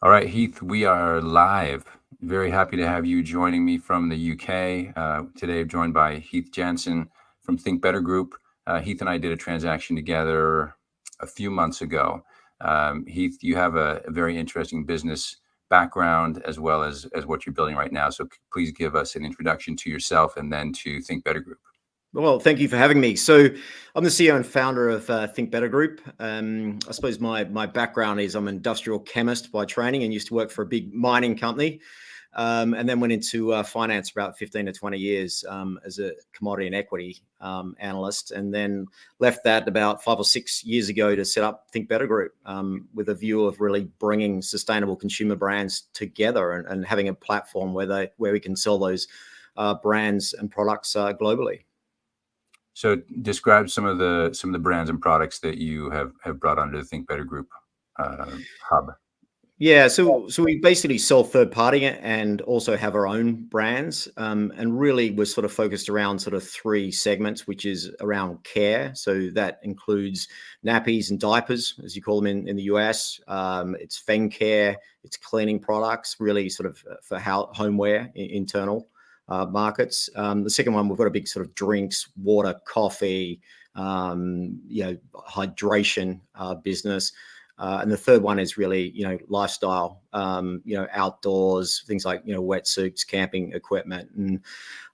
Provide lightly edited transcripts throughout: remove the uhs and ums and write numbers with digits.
All right, Heath, we are live. Very happy to have you joining me from the UK. Today, I'm joined by Heath Jansen from Think Better Group. Heath and I did a transaction together a few months ago. Heath, you have a very interesting business background as well as what you're building right now. So please give us an introduction to yourself and then to Think Better Group. Well, thank you for having me. So I'm the CEO and founder of Think Better Group. I suppose my background is I'm an industrial chemist by training and used to work for a big mining company, and then went into finance for about 15 to 20 years as a commodity and equity analyst, and then left that about 5 or 6 years ago to set up Think Better Group with a view of really bringing sustainable consumer brands together and having a platform where we can sell those brands and products globally. So describe some of the brands and products that you have brought under the Think Better Group hub. Yeah, so we basically sell third party and also have our own brands, and really we're sort of focused around sort of three segments, which is around care. So that includes nappies and diapers, as you call them in the US. It's feng care, it's cleaning products, really sort of for homeware, internal markets. The second one, we've got a big sort of drinks, water, coffee, hydration business. And the third one is really, lifestyle, outdoors, things like, wetsuits, camping equipment. And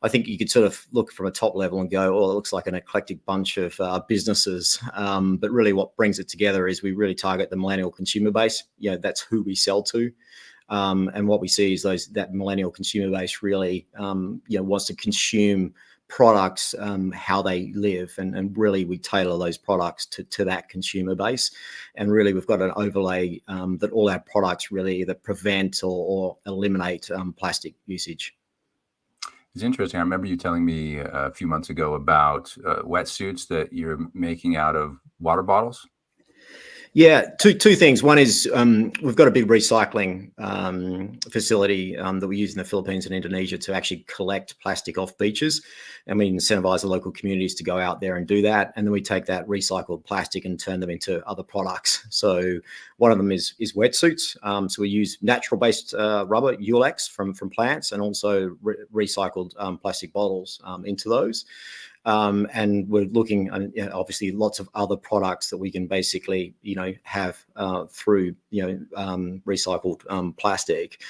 I think you could sort of look from a top level and go, oh, it looks like an eclectic bunch of businesses. But really what brings it together is we really target the millennial consumer base. That's who we sell to. And what we see is that millennial consumer base really, wants to consume products how they live, and really we tailor those products to that consumer base. And really we've got an overlay that all our products really either prevent or eliminate plastic usage. It's interesting. I remember you telling me a few months ago about wetsuits that you're making out of water bottles. Yeah, two things. One is we've got a big recycling facility that we use in the Philippines and Indonesia to actually collect plastic off beaches, and we incentivize the local communities to go out there and do that. And then we take that recycled plastic and turn them into other products. So one of them is wetsuits. So we use natural-based rubber, Ulex from plants, and also recycled plastic bottles into those. And we're looking at obviously lots of other products that we can basically, have through, recycled plastic.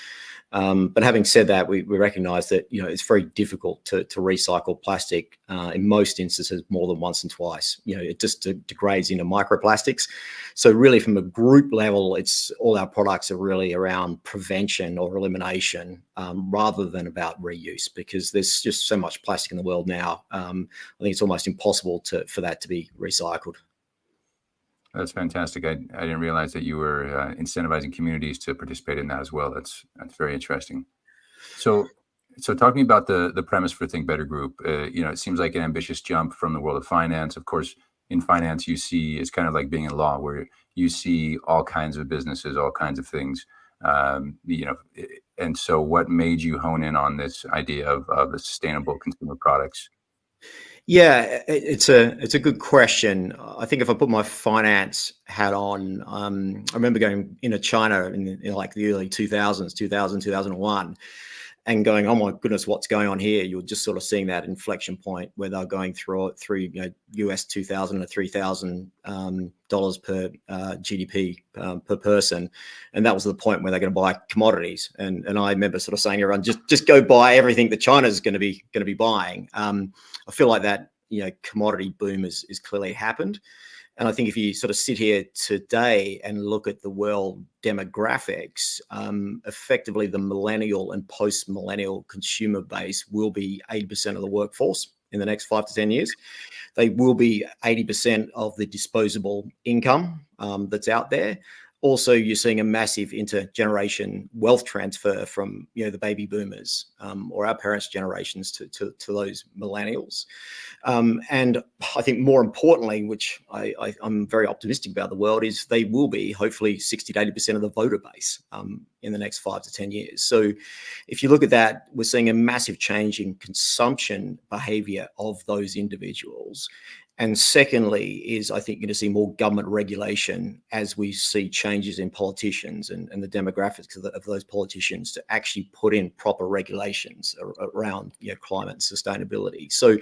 But having said that, we recognize that, it's very difficult to recycle plastic in most instances more than once and twice. It just degrades into microplastics. So really from a group level, it's all our products are really around prevention or elimination rather than about reuse, because there's just so much plastic in the world now. I think it's almost impossible for that to be recycled. That's fantastic. I didn't realize that you were incentivizing communities to participate in that as well. That's very interesting. So talking about the premise for Think Better Group, it seems like an ambitious jump from the world of finance. Of course, in finance, you see it's kind of like being in law, where you see all kinds of businesses, all kinds of things. And so what made you hone in on this idea of the sustainable consumer products? Yeah, it's a good question. I think if I put my finance hat on, I remember going into China in like the early 2000s, 2001, and going, oh my goodness, what's going on here? You're just sort of seeing that inflection point where they're going through US $2,000 to $3,000 per GDP per person, and that was the point where they're going to buy commodities. And I remember sort of saying, everyone just go buy everything that China's going to be buying. I feel like that commodity boom is clearly happened. And I think if you sort of sit here today and look at the world demographics, effectively the millennial and post-millennial consumer base will be 80% of the workforce in the next 5 to 10 years. They will be 80% of the disposable income that's out there. Also, you're seeing a massive intergeneration wealth transfer from the baby boomers or our parents' generations to those millennials. And I think more importantly, which I'm very optimistic about the world, is they will be hopefully 60 to 80% of the voter base in the next 5 to 10 years. So if you look at that, we're seeing a massive change in consumption behavior of those individuals. And secondly is I think you're going to see more government regulation as we see changes in politicians and the demographics of those politicians to actually put in proper regulations around climate and sustainability. So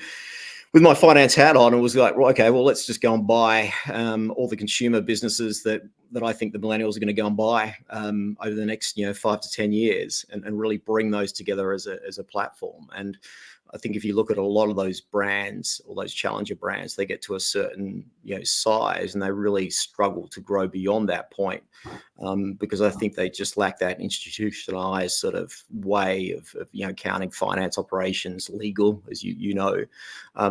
with my finance hat on, it was like, well, okay, well, let's just go and buy all the consumer businesses that I think the millennials are going to go and buy over the next 5 to 10 years and really bring those together as a platform. And I think if you look at a lot of those brands, all those challenger brands, they get to a certain size and they really struggle to grow beyond that point because I think they just lack that institutionalized sort of way of accounting, finance, operations, legal, as you know.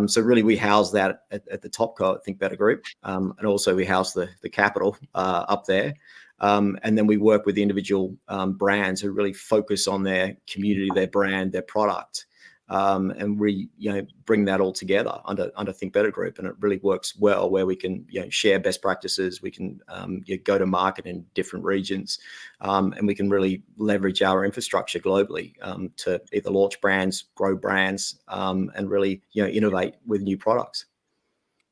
So really we house that at the top co at Think Better Group, and also we house the capital up there. And then we work with the individual brands who really focus on their community, their brand, their product. And we bring that all together under Think Better Group, and it really works well where we can share best practices, we can go to market in different regions, and we can really leverage our infrastructure globally to either launch brands, grow brands, and really innovate with new products.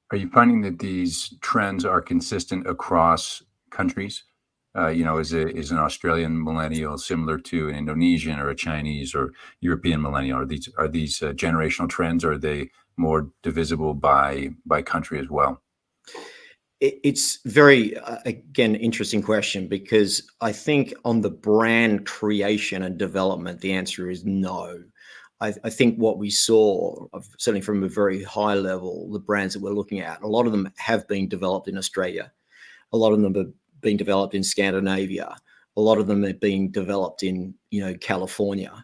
Are you finding that these trends are consistent across countries? Is an Australian millennial similar to an Indonesian or a Chinese or European millennial? Are these generational trends, or are they more divisible by country as well? It's very, again, interesting question, because I think on the brand creation and development, the answer is no. I think what we saw, certainly from a very high level, the brands that we're looking at, a lot of them have been developed in Australia. A lot of them have been developed in Scandinavia. A lot of them are being developed in California,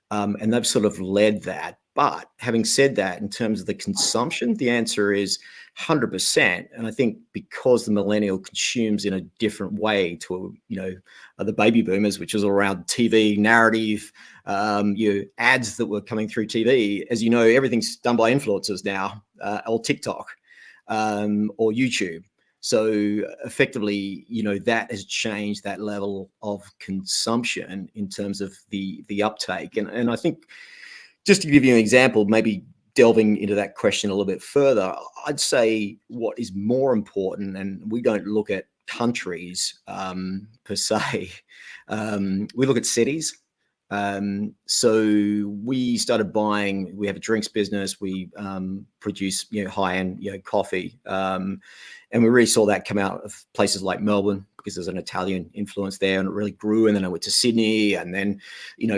and they've sort of led that. But having said that, in terms of the consumption, the answer is 100%. And I think because the millennial consumes in a different way to the baby boomers, which is around TV narrative, ads that were coming through TV. As you know, everything's done by influencers now, or TikTok, or YouTube. So effectively, that has changed that level of consumption in terms of the uptake. And I think, just to give you an example, maybe delving into that question a little bit further, I'd say what is more important, and we don't look at countries per se, we look at cities. So we started buying, we have a drinks business, we produce high-end coffee, and we really saw that come out of places like Melbourne, because there's an Italian influence there, and it really grew. And then I went to Sydney, and then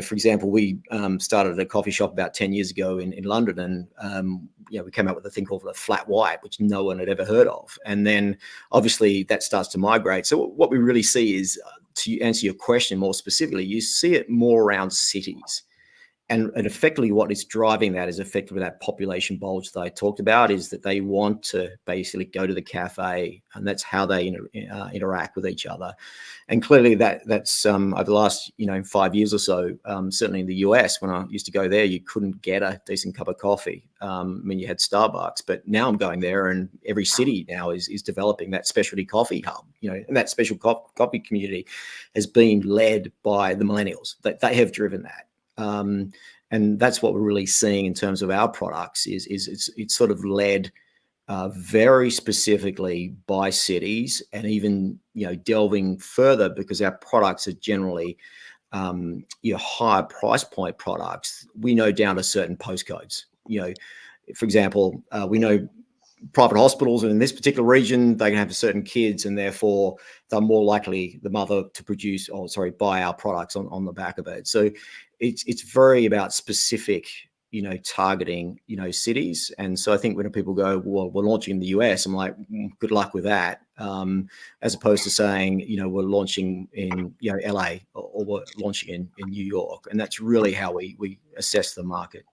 for example, we started a coffee shop about 10 years ago in London, and we came out with a thing called a flat white, which no one had ever heard of. And then obviously that starts to migrate. So what we really see is, to answer your question more specifically, you see it more around cities. And effectively what is driving that is effectively that population bulge that I talked about, is that they want to basically go to the cafe, and that's how they interact with each other. And clearly that's over the last 5 years or so, certainly in the US, when I used to go there, you couldn't get a decent cup of coffee. I mean, you had Starbucks, but now I'm going there, and every city now is developing that specialty coffee hub, and that special coffee community has been led by the millennials. They have driven that. And that's what we're really seeing in terms of our products is it's sort of led very specifically by cities, and even delving further, because our products are generally higher price point products. We know down to certain postcodes. For example, we know private hospitals, and in this particular region, they can have certain kids, and therefore they're more likely, the mother, to buy our products on the back of it. So it's very about specific, targeting, cities. And so I think when people go, well, we're launching in the US, I'm like, good luck with that. As opposed to saying, we're launching in, LA, or we're launching in New York. And that's really how we assess the market.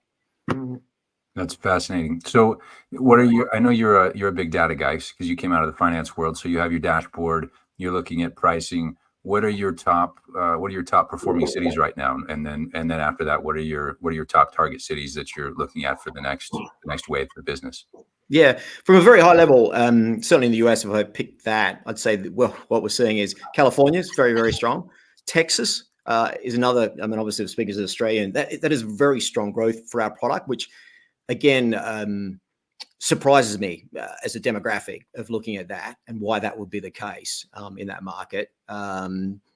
That's fascinating. So I know you're a big data guy, because you came out of the finance world. So you have your dashboard, you're looking at pricing. What are your top performing cities right now? And then after that, what are your top target cities that you're looking at for the next wave of business? Yeah, from a very high level, certainly in the US, if I pick that, I'd say that, well, what we're seeing is California is very, very strong. Texas is another. I mean, obviously, speaking as an Australian, that is very strong growth for our product, which, again, surprises me as a demographic of looking at that and why that would be the case in that market.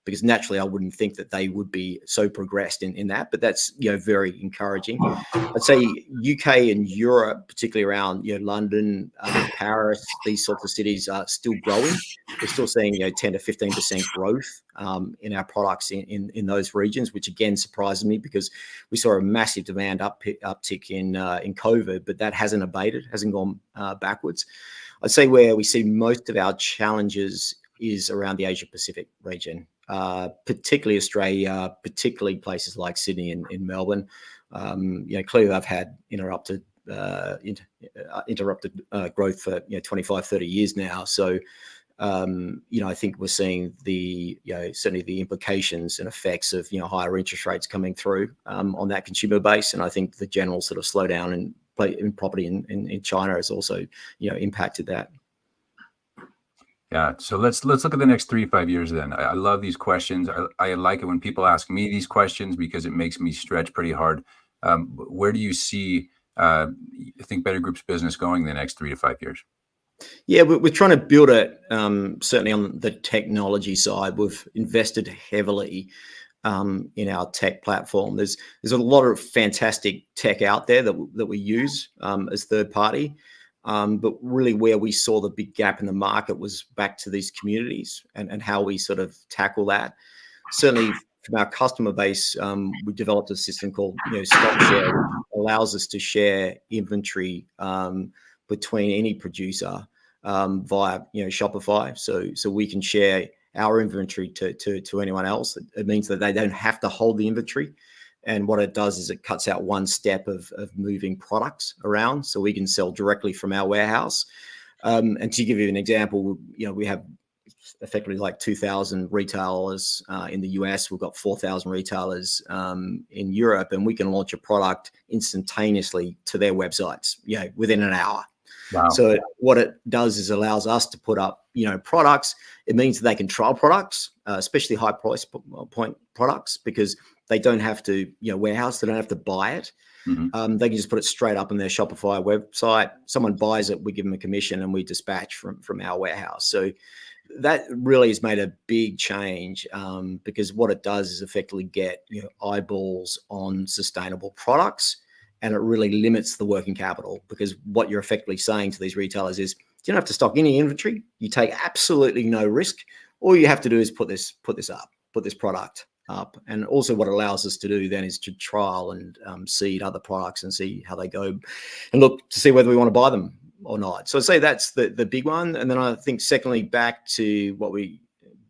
Because naturally, I wouldn't think that they would be so progressed in that, but that's very encouraging. I'd say UK and Europe, particularly around London, Paris, these sorts of cities are still growing. We're still seeing 10 to 15% growth in our products in those regions, which again surprises me because we saw a massive demand uptick in COVID, but that hasn't abated, hasn't gone backwards. I'd say where we see most of our challenges is around the Asia Pacific region, particularly Australia, particularly places like Sydney and in Melbourne. Clearly they've had interrupted growth for 25, 30 years now. So, I think we're seeing certainly the implications and effects of higher interest rates coming through on that consumer base, and I think the general sort of slowdown in property in China has also impacted that. Yeah. So let's look at the next 3 to 5 years then. I love these questions. I like it when people ask me these questions because it makes me stretch pretty hard. Where do you see Think Better Group's business going in the next 3 to 5 years? Yeah, we're trying to build it certainly on the technology side. We've invested heavily in our tech platform. There's a lot of fantastic tech out there that we use as third party. But really where we saw the big gap in the market was back to these communities and how we sort of tackle that. Certainly from our customer base, we developed a system called Stock Share, which allows us to share inventory between any producer via Shopify. So we can share our inventory to anyone else. It means that they don't have to hold the inventory. And what it does is it cuts out one step of moving products around, so we can sell directly from our warehouse. And to give you an example, we have effectively like 2,000 retailers in the US. We've got 4,000 retailers in Europe, and we can launch a product instantaneously to their websites, within an hour. Wow. So what it does is allows us to put up, products. It means that they can trial products, especially high price point products, because they don't have to, warehouse. They don't have to buy it. Mm-hmm. They can just put it straight up on their Shopify website. Someone buys it, we give them a commission, and we dispatch from our warehouse. So that really has made a big change because what it does is effectively get eyeballs on sustainable products, and it really limits the working capital, because what you're effectively saying to these retailers is you don't have to stock any inventory. You take absolutely no risk. All you have to do is put this product up. And also what it allows us to do then is to trial and seed other products and see how they go and look to see whether we want to buy them or not. So I'd say that's the big one. And then I think secondly, back to what we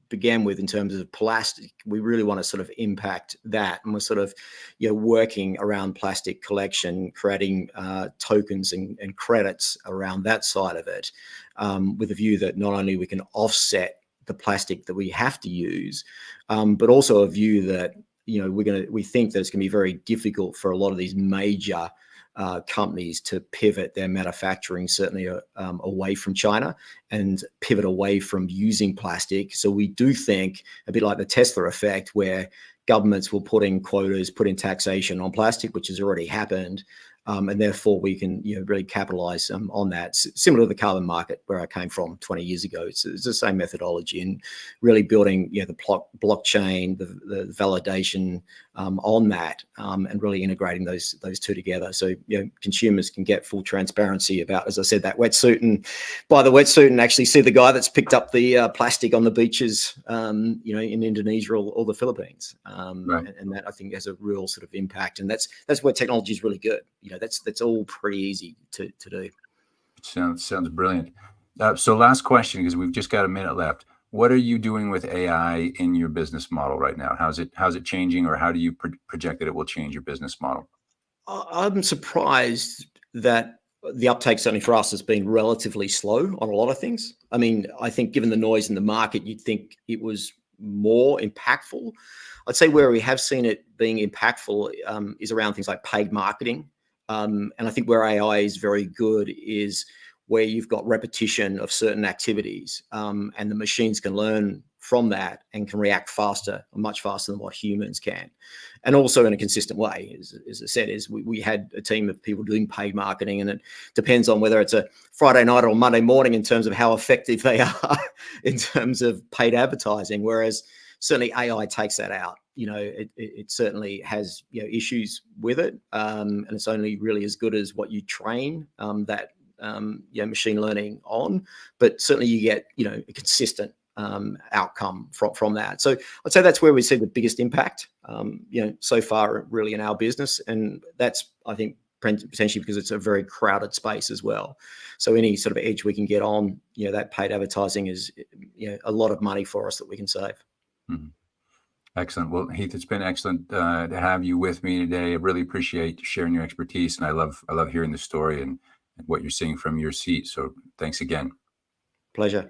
began with in terms of plastic, we really want to sort of impact that. And we're sort of, working around plastic collection, creating tokens and credits around that side of it, with a view that not only we can offset the plastic that we have to use, but also a view that, we think that it's going to be very difficult for a lot of these major companies to pivot their manufacturing certainly away from China and pivot away from using plastic. So we do think a bit like the Tesla effect, where governments will put in quotas, put in taxation on plastic, which has already happened. And therefore we can really capitalize on that. Similar to the carbon market where I came from 20 years ago. It's the same methodology, and really building the blockchain, the validation on that, and really integrating those two together. So consumers can get full transparency about, as I said, that wetsuit, and buy the wetsuit and actually see the guy that's picked up the plastic on the beaches, in Indonesia or the Philippines. Right. And that I think has a real sort of impact, and that's where technology is really good. That's all pretty easy to do. Sounds brilliant. So last question, because we've just got a minute left. What are you doing with AI in your business model right now? How's it changing, or how do you project that it will change your business model? I'm surprised that the uptake, certainly for us, has been relatively slow on a lot of things. I mean, I think given the noise in the market, you'd think it was more impactful. I'd say where we have seen it being impactful is around things like paid marketing. And I think where AI is very good is where you've got repetition of certain activities, and the machines can learn from that and can react faster, much faster than what humans can. And also in a consistent way, as I said, is we had a team of people doing paid marketing, and it depends on whether it's a Friday night or Monday morning in terms of how effective they are in terms of paid advertising. Whereas certainly AI takes that out. It certainly has issues with it, and it's only really as good as what you train that machine learning on. But certainly you get a consistent outcome from that. So I'd say that's where we see the biggest impact, so far really in our business, and that's, I think, potentially because it's a very crowded space as well. So any sort of edge we can get on, that paid advertising is, a lot of money for us that we can save. Mhm. Excellent. Well, Heath, it's been excellent to have you with me today. I really appreciate sharing your expertise, and I love hearing the story and what you're seeing from your seat. So thanks again. Pleasure.